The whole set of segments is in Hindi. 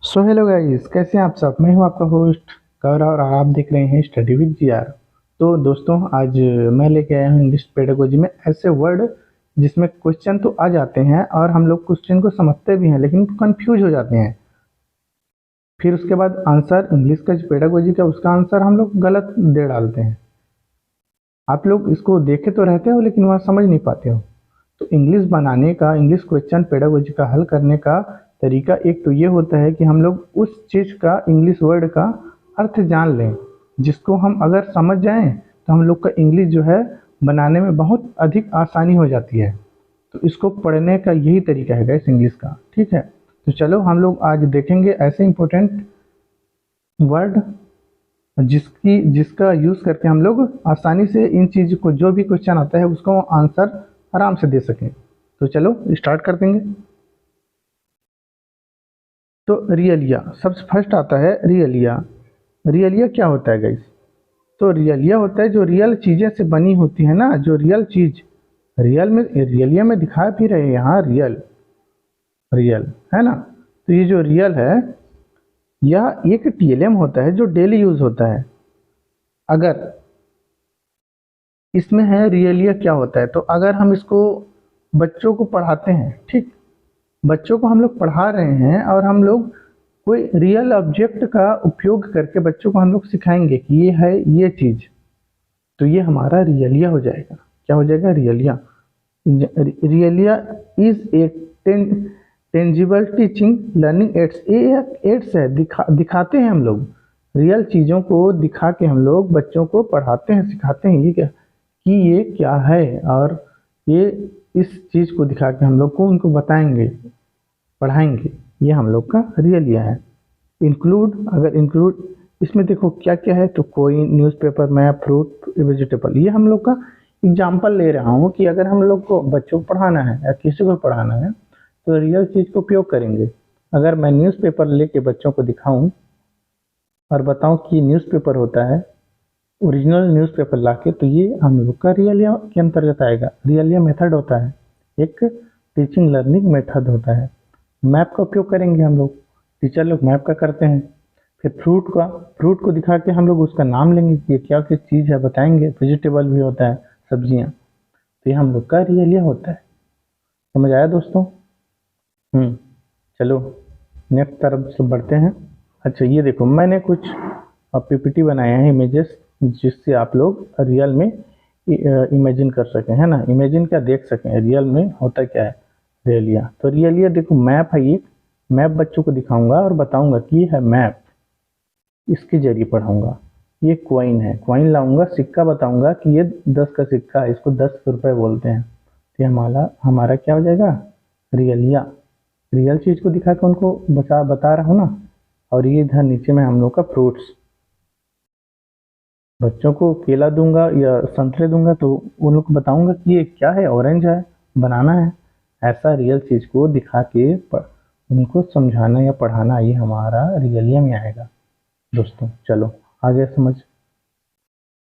सो हेलो गाइस, कैसे हैं आप सब। मैं हूं आपका होस्ट गौरव और आप देख रहे हैं स्टडी विद जीआर। तो दोस्तों, आज मैं लेके आया हूं इंग्लिश पेडागोजी में ऐसे वर्ड जिसमें क्वेश्चन तो आ जाते हैं और हम लोग क्वेश्चन को समझते भी हैं लेकिन कंफ्यूज हो जाते हैं। फिर उसके बाद आंसर इंग्लिश का जो पेडागोजी का उसका आंसर हम लोग गलत दे डालते हैं। आप लोग इसको देखे तो रहते हो लेकिन वह समझ नहीं पाते हो। तो इंग्लिश बनाने का, इंग्लिश क्वेश्चन पेडागोजी का हल करने का तरीका एक तो ये होता है कि हम लोग उस चीज़ का, इंग्लिश वर्ड का अर्थ जान लें, जिसको हम अगर समझ जाएं तो हम लोग का इंग्लिश जो है बनाने में बहुत अधिक आसानी हो जाती है। तो इसको पढ़ने का यही तरीका है गाइस इंग्लिश का। ठीक है, तो चलो हम लोग आज देखेंगे ऐसे इंपॉर्टेंट वर्ड जिसका यूज़ करके हम लोग आसानी से इन चीज़ को, जो भी क्वेश्चन आता है उसको आंसर आराम से दे सकें। तो चलो स्टार्ट कर देंगे। तो रियलिया सबसे फर्स्ट आता है। रियलिया, रियलिया क्या होता है गाइस? तो रियलिया होता है जो रियल चीज़ें से बनी होती है ना, जो रियल चीज़ रियल में, रियलिया में दिखा भी रहे हैं यहाँ रियल, रियल है ना। तो ये जो रियल है यह एक टीएलएम होता है जो डेली यूज़ होता है। अगर इसमें है रियलिया क्या होता है, तो अगर हम इसको बच्चों को पढ़ाते हैं, ठीक, बच्चों को हम लोग पढ़ा रहे हैं और हम लोग कोई रियल ऑब्जेक्ट का उपयोग करके बच्चों को हम लोग सिखाएंगे कि ये है ये चीज़, तो ये हमारा रियलिया हो जाएगा। क्या हो जाएगा? Realia. Realia is a tangible teaching learning aids. ये एड्स है, दिखाते हैं हम लोग, रियल चीज़ों को दिखा के हम लोग बच्चों को पढ़ाते हैं, सिखाते हैं ये क्या, कि ये क्या है, और ये इस चीज़ को दिखा के हम लोग को उनको बताएंगे, पढ़ाएंगे। ये हम लोग का रियलिया है। इंक्लूड, अगर इंक्लूड इसमें देखो क्या क्या है, तो कोई न्यूज़पेपर, मैप, फ्रूट, वेजिटेबल, ये हम लोग का एग्जाम्पल ले रहा हूँ कि अगर हम लोग को बच्चों को पढ़ाना है या किसी को पढ़ाना है तो रियल चीज़ का उपयोग करेंगे। अगर मैं न्यूज़पेपर लेके बच्चों को दिखाऊं और बताऊं कि न्यूज़पेपर होता है, ओरिजिनल न्यूज़पेपर लाके, तो ये हम लोग का रियलिया के अंतर्गत आएगा। रियलिया मेथड होता है, एक टीचिंग लर्निंग मेथड होता है। मैप का उपयोग करेंगे हम लोग, टीचर लोग मैप का करते हैं। फिर फ्रूट का, फ्रूट को दिखा के हम लोग उसका नाम लेंगे कि ये क्या किस चीज़ है, बताएंगे। वेजिटेबल भी होता है, सब्जियां, तो ये हम लोग का रियलिया होता है। समझ आया दोस्तों? चलो नेक्स्ट तरफ से बढ़ते हैं। अच्छा, ये देखो मैंने कुछ पीपीटी बनाया है, इमेजेस, जिससे आप लोग रियल में इमेजिन कर सकें, है ना। इमेजिन क्या, देख सकें रियल में होता क्या है रियलिया। तो रियलिया देखो मैप है, ये मैप बच्चों को दिखाऊंगा और बताऊंगा कि ये है मैप, इसके जरिए पढ़ाऊंगा। ये क्वाइन है, क्वाइन लाऊंगा, सिक्का बताऊंगा कि ये 10 का सिक्का है, इसको 10 रुपए बोलते हैं। तो ये हमारा हमारा क्या हो जाएगा? रियलिया। रियल चीज़ को दिखा के उनको बता रहा हूँ ना। और ये इधर नीचे में हम लोग का फ्रूट्स, बच्चों को केला दूंगा या संतरे दूंगा तो उन लोग को बताऊंगा कि ये क्या है, ऑरेंज है, बनाना है। ऐसा रियल चीज़ को दिखा के उनको समझाना या पढ़ाना, ये हमारा रियलिया में आएगा दोस्तों। चलो आगे समझ।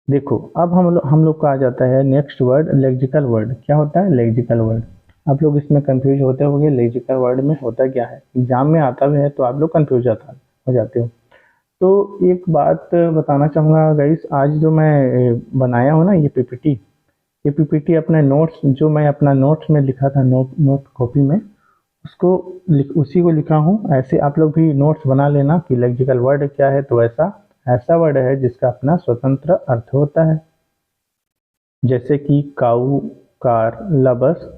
देखो अब हम लोग का आ जाता है नेक्स्ट वर्ड, लेक्सिकल वर्ड। क्या होता है लेक्सिकल वर्ड? आप लोग इसमें कंफ्यूज होते होंगे, लेक्सिकल वर्ड में होता क्या है। एग्जाम में आता भी है तो आप लोग कंफ्यूज हो जाते हो। तो एक बात बताना चाहूँगा गाइस, आज जो मैं बनाया हूँ ना ये पीपीटी, ये पीपीटी अपने नोट्स, जो मैं अपना नोट्स में लिखा था, नोट कॉपी में, उसको उसी को लिखा हूँ। ऐसे आप लोग भी नोट्स बना लेना कि लेक्सिकल वर्ड क्या है। तो ऐसा वर्ड है जिसका अपना स्वतंत्र अर्थ होता है, जैसे कि काऊ, कार, लबस,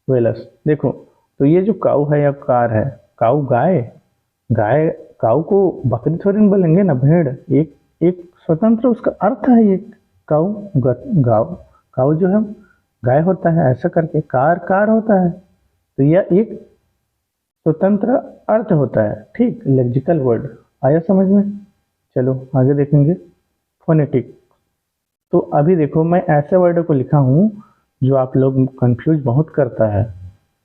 वेलस। देखो, तो ये जो काऊ है या कार है, काऊ गाय, गाय, काऊ को बकरी थोड़ी ना बोलेंगे ना, भेड़। एक एक स्वतंत्र उसका अर्थ है ये। काऊ, गाव, काऊ जो है गाय होता है, ऐसा करके कार कार होता है। तो यह एक स्वतंत्र अर्थ होता है, ठीक। लेक्सिकल वर्ड आया समझ में? चलो आगे देखेंगे। फोनेटिक। तो अभी देखो मैं ऐसे वर्ड को लिखा हूँ जो आप लोग कंफ्यूज बहुत करता है।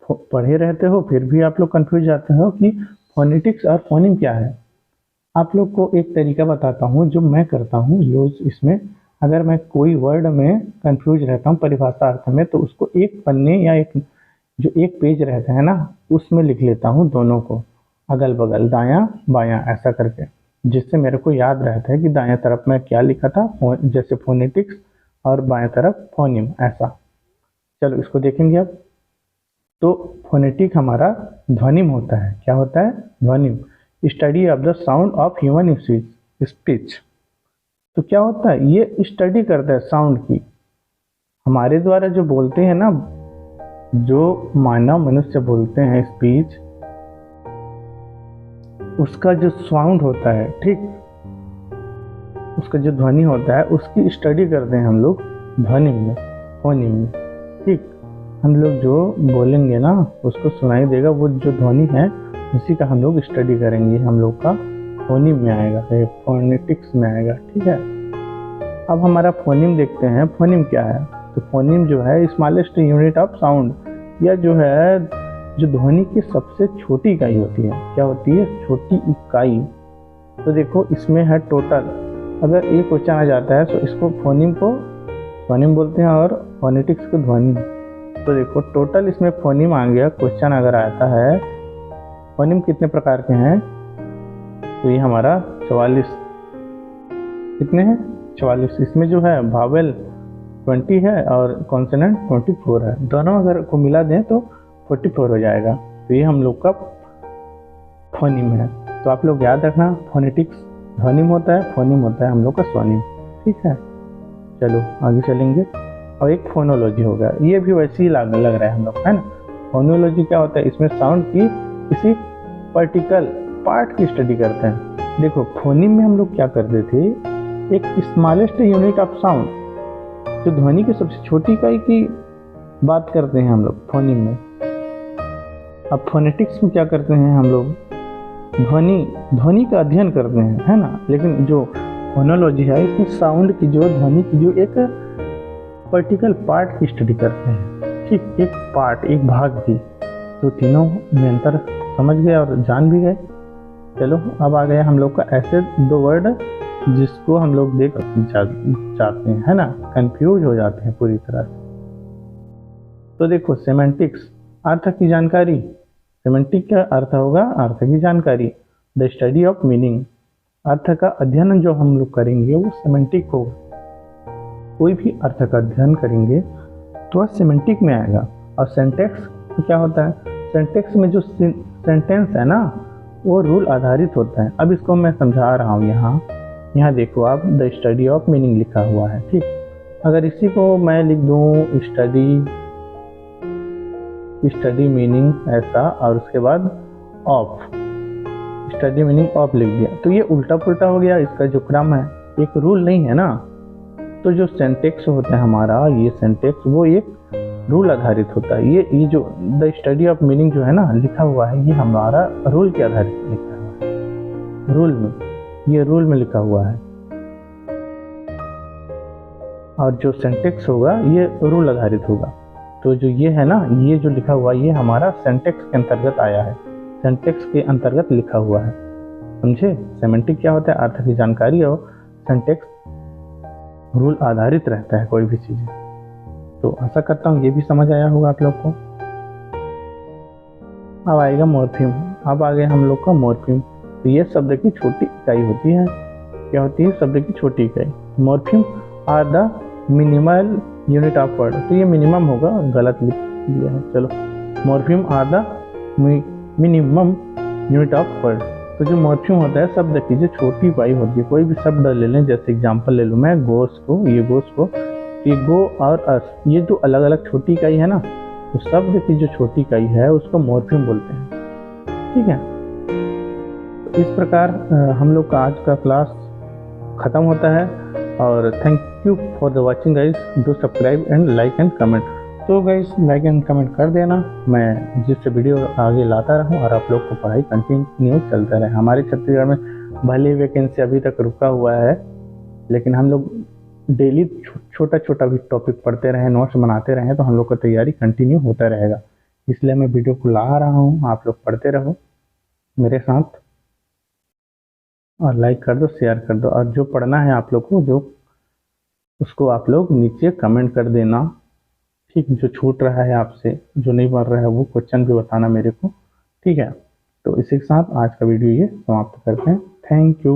पढ़े रहते हो फिर भी आप लोग कंफ्यूज जाते हो कि फोनेटिक्स और फोनिम क्या है। आप लोग को एक तरीका बताता हूँ जो मैं करता हूँ यूज इसमें। अगर मैं कोई वर्ड में कंफ्यूज रहता हूँ परिभाषा अर्थ में, तो उसको एक पन्ने या एक पेज रहता है ना, उसमें लिख लेता हूँ दोनों को। अगल बगल, दायां बायां ऐसा करके, जिससे मेरे को याद रहता है कि दायां तरफ मैं क्या लिखा था, जैसे फोनेटिक्स, और बाएं तरफ फोनिम ऐसा। चलो इसको देखेंगे अब। तो फोनेटिक हमारा ध्वनिम होता है। क्या होता है? ध्वनिम। Study of the sound of human speech. तो क्या होता है? ये स्टडी करता है साउंड की। हमारे द्वारा जो बोलते हैं ना, जो मानव मनुष्य बोलते हैं स्पीच, उसका जो साउंड होता है, ठीक, उसका जो ध्वनि होता है, उसकी स्टडी करते हैं हम लोग ध्वनिम में, फोनिम में। ठीक, हम लोग जो बोलेंगे ना, उसको सुनाई देगा, वो जो ध्वनि है उसी का हम लोग स्टडी करेंगे। हम लोग का फोनिम में आएगा, फोनेटिक्स में आएगा। ठीक है, अब हमारा फोनिम देखते हैं। फोनिम क्या है? तो फोनिम जो है स्मॉलेस्ट यूनिट ऑफ साउंड, या जो है जो ध्वनि की सबसे छोटी इकाई होती है। क्या होती है? छोटी इकाई। तो देखो इसमें है टोटल। अगर एक क्वेश्चन आ जाता है तो इसको फोनिम को फोनिम बोलते हैं और फोनेटिक्स को ध्वनि। तो देखो टोटल इसमें फोनिम आ गया। क्वेश्चन अगर आता है फोनिम कितने प्रकार के हैं, तो ये हमारा 44। कितने हैं? 44। इसमें जो है भावेल 20 है और कॉन्सोनेंट 24 है। दोनों अगर को मिला दें तो 44 हो जाएगा। तो ये हम लोग का फोनिम है। तो आप लोग याद रखना, फोनेटिक्स ध्वनिम होता है, फोनिम होता है हम लोग का स्वनिम। ठीक है, चलो आगे चलेंगे। और एक फोनोलॉजी होगा, ये भी वैसे ही लग रहा है हम लोग, है ना। फोनोलॉजी क्या होता है? इसमें साउंड की किसी पर्टिकुलर पार्ट की स्टडी करते हैं। देखो फोनिम में हम लोग क्या करते थे, एक स्मॉलेस्ट यूनिट ऑफ साउंड, जो ध्वनि की सबसे छोटी इकाई की बात करते हैं हम लोग फोनिम में। अब फोनेटिक्स में क्या करते हैं हम लोग? ध्वनि का अध्ययन करते हैं, है ना। लेकिन जो फोनोलॉजी है, इसमें साउंड की जो ध्वनि की जो एक पर्टिकुलर पार्ट की स्टडी करते हैं। ठीक, एक पार्ट, एक भाग की। तो तीनों में अंतर समझ गए और जान भी गए। चलो अब आ गया हम लोग का ऐसे दो वर्ड जिसको हम लोग देख जाते हैं, है ना, कंफ्यूज हो जाते हैं पूरी तरह से। तो देखो सेमेंटिक्स, अर्थ की जानकारी। सेमेंटिक का अर्थ होगा अर्थ की जानकारी। द स्टडी ऑफ मीनिंग, अर्थ का अध्ययन जो हम लोग करेंगे वो सेमेंटिक होगा। कोई भी अर्थ का अध्ययन करेंगे तो वह सेमेंटिक में आएगा। और सेंटेक्स क्या होता है? सेंटेक्स में जो सेंटेंस है ना, वो रूल आधारित होता है। अब इसको मैं समझा रहा हूँ। यहाँ देखो आप, द स्टडी ऑफ मीनिंग लिखा हुआ है। ठीक, अगर इसी को मैं लिख दूँ स्टडी मीनिंग ऐसा, और उसके बाद ऑफ, स्टडी मीनिंग ऑफ लिख दिया, तो ये उल्टा पुल्टा हो गया। इसका जो क्रम है, एक रूल नहीं है ना। तो जो सेंटेक्स होता है हमारा, ये सेंटेक्स वो एक रूल आधारित होता है। ये जो द स्टडी ऑफ मीनिंग जो है ना लिखा हुआ है, ये हमारा रूल के आधारित लिखा हुआ है। रूल में, ये रूल में लिखा हुआ है। और जो सेंटेक्स होगा ये रूल आधारित होगा। तो जो ये है ना, ये जो लिखा हुआ, ये हमारा सेंटेक्स के अंतर्गत आया है, सेंटेक्स के अंतर्गत लिखा हुआ है। समझे? सेमेंटिक क्या होता है? अर्थ की जानकारी। और सेंटेक्स रूल आधारित रहता है कोई भी चीज़। तो आशा करता हूँ ये भी समझ आया होगा आप लोग को। अब आएगा मॉर्फीम। अब आ गया हम लोग का मॉर्फीम। तो ये शब्द की छोटी इकाई होती है। क्या होती है? शब्द की छोटी इकाई। Morpheme are the minimal unit of word. तो ये मिनिमम होगा, गलत लिख दिया है। चलो, morpheme are the minimum unit of word. तो जो मॉर्फीम होता है शब्द की जो छोटी इकाई होती है। कोई भी शब्द ले लें, जैसे एग्जांपल ले लूँ मैं, गोस को, ये गोस को, ये गो और अस, ये जो अलग अलग छोटी इकाई है ना, तो शब्द की जो छोटी इकाई है उसको मॉर्फीम बोलते हैं। ठीक है, तो इस प्रकार हम लोग का आज का क्लास ख़त्म होता है। और thank you for the watching guys. Do subscribe and like and comment. तो गाइज लाइक एंड कमेंट कर देना, मैं जिससे वीडियो आगे लाता रहूं और आप लोग को पढ़ाई कंटिन्यू चलता रहे। हमारे छत्तीसगढ़ में भले वैकेंसी अभी तक रुका हुआ है, लेकिन हम लोग डेली छोटा छोटा भी टॉपिक पढ़ते रहें, नोट्स बनाते रहें, तो हम लोग का तैयारी कंटिन्यू होता रहेगा। इसलिए मैं वीडियो को ला रहा हूँ, आप लोग पढ़ते रहो मेरे साथ, और लाइक कर दो, शेयर कर दो। और जो पढ़ना है आप लोग को, जो उसको आप लोग नीचे कमेंट कर देना। ठीक, जो छूट रहा है आपसे, जो नहीं बन रहा है, वो क्वेश्चन भी बताना मेरे को। ठीक है, तो इसी के साथ आज का वीडियो ये समाप्त करते हैं। Thank you.